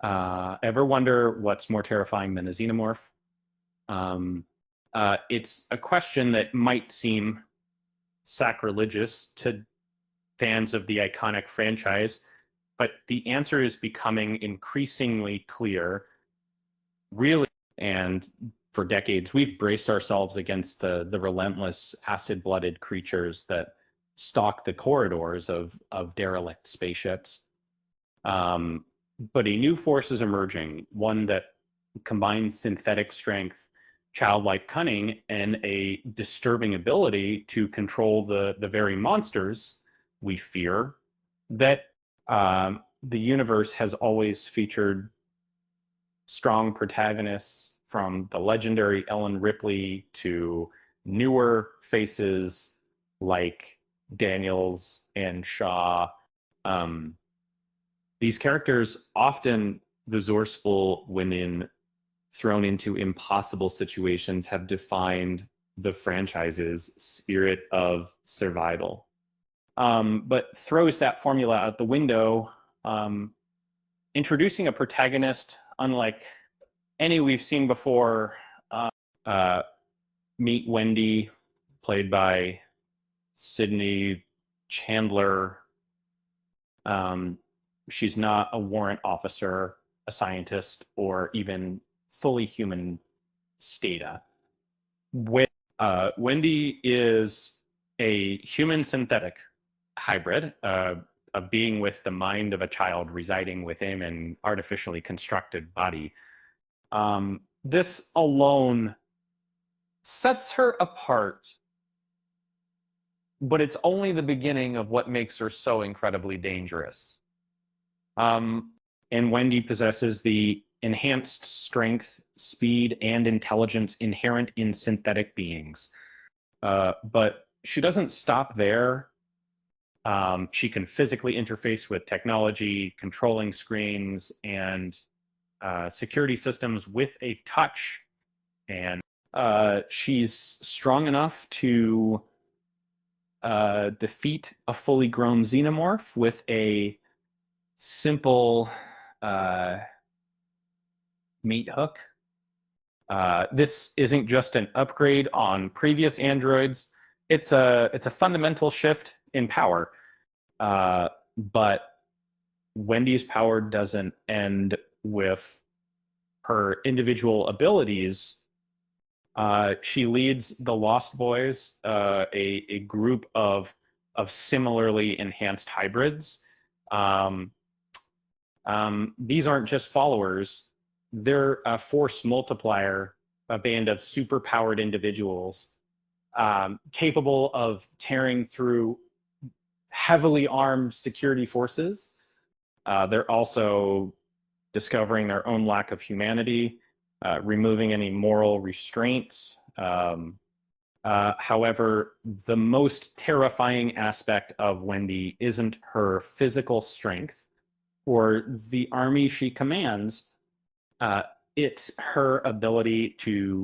Ever wonder what's more terrifying than a xenomorph? Um, it's a question that might seem sacrilegious to fans of the iconic franchise, but the answer is becoming increasingly clear, really. And for decades, we've braced ourselves against the relentless, acid-blooded creatures that stalk the corridors of derelict spaceships. Um, but a new force is emerging, one that combines synthetic strength, childlike cunning, and a disturbing ability to control the very monsters we fear that the universe has always featured strong protagonists from the legendary Ellen Ripley to newer faces like Daniels and Shaw. Um, these characters often resourceful when thrown into impossible situations have defined the franchise's spirit of survival. But throws that formula out the window, um, introducing a protagonist unlike any we've seen before. Uh, Meet Wendy, played by Sydney Chandler. Um, she's not a warrant officer, a scientist, or even fully human stata. Wendy is a human synthetic hybrid, a being with the mind of a child residing within an artificially constructed body. This alone sets her apart, but it's only the beginning of what makes her so incredibly dangerous. Um, and Wendy possesses the enhanced strength, speed, and intelligence inherent in synthetic beings. But she doesn't stop there. She can physically interface with technology, controlling screens, and security systems with a touch. And she's strong enough to defeat a fully grown xenomorph with a simple uh, meat hook. This isn't just an upgrade on previous androids. It's a fundamental shift in power. But Wendy's power doesn't end with her individual abilities. She leads the Lost Boys, a group of similarly enhanced hybrids. Um, these aren't just followers; they're a force multiplier, a band of superpowered individuals capable of tearing through heavily armed security forces. They're also discovering their own lack of humanity, removing any moral restraints. However, the most terrifying aspect of Wendy isn't her physical strength or the army she commands. Uh, it's her ability to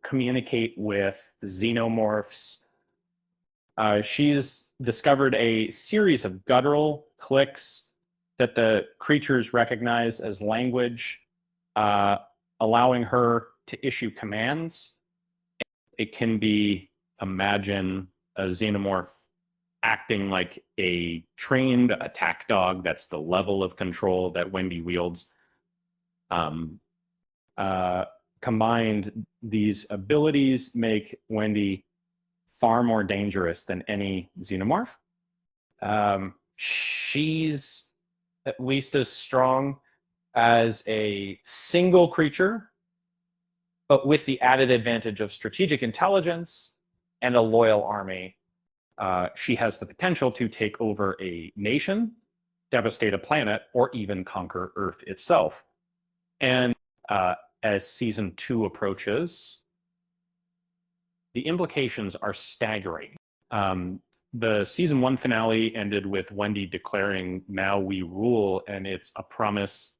communicate with xenomorphs. She's discovered a series of guttural clicks that the creatures recognize as language, uh, allowing her to issue commands. It can be imagine a xenomorph acting like a trained attack dog. That's the level of control that Wendy wields. Um, uh, Combined, these abilities make Wendy far more dangerous than any xenomorph. She's at least as strong as a single creature, but with the added advantage of strategic intelligence and a loyal army. She has the potential to take over a nation, devastate a planet, or even conquer Earth itself. And uh, as season 2 approaches, the implications are staggering. Um, the season 1 finale ended with Wendy declaring, "Now we rule," and it's a promise.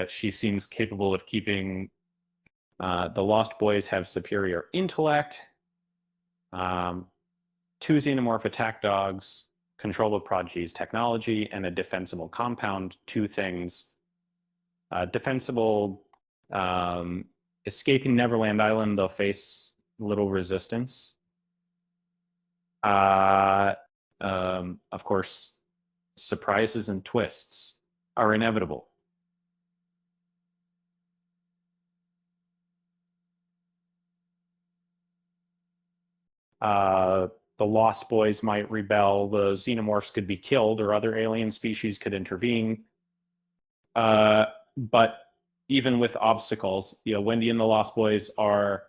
She seems capable of keeping the Lost Boys have superior intellect. 2 xenomorph attack dogs control of Prodigy's technology, and a defensible compound. Two things. Defensible, escaping Neverland Island, they'll face little resistance. Of course, surprises and twists are inevitable. The Lost Boys might rebel, the Xenomorphs could be killed, or other alien species could intervene. But even with obstacles, Wendy and the Lost Boys are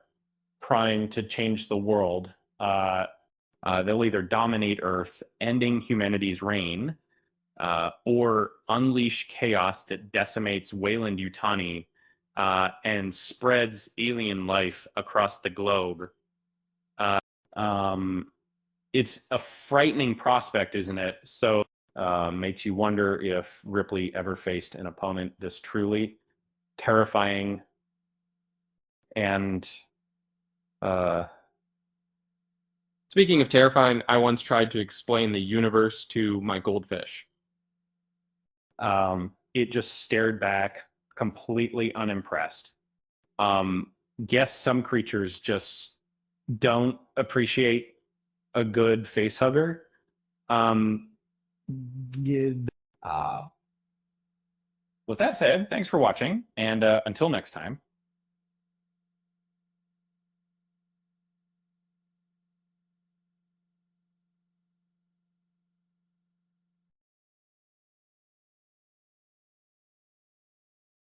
trying to change the world. They'll either dominate Earth, ending humanity's reign, or unleash chaos that decimates Weyland-Yutani and spreads alien life across the globe. It's a frightening prospect, isn't it? So makes you wonder if Ripley ever faced an opponent this truly terrifying and Speaking of terrifying, I once tried to explain the universe to my goldfish. It just stared back, completely unimpressed. Guess some creatures just don't appreciate a good face hugger. With that said, thanks for watching, and until next time.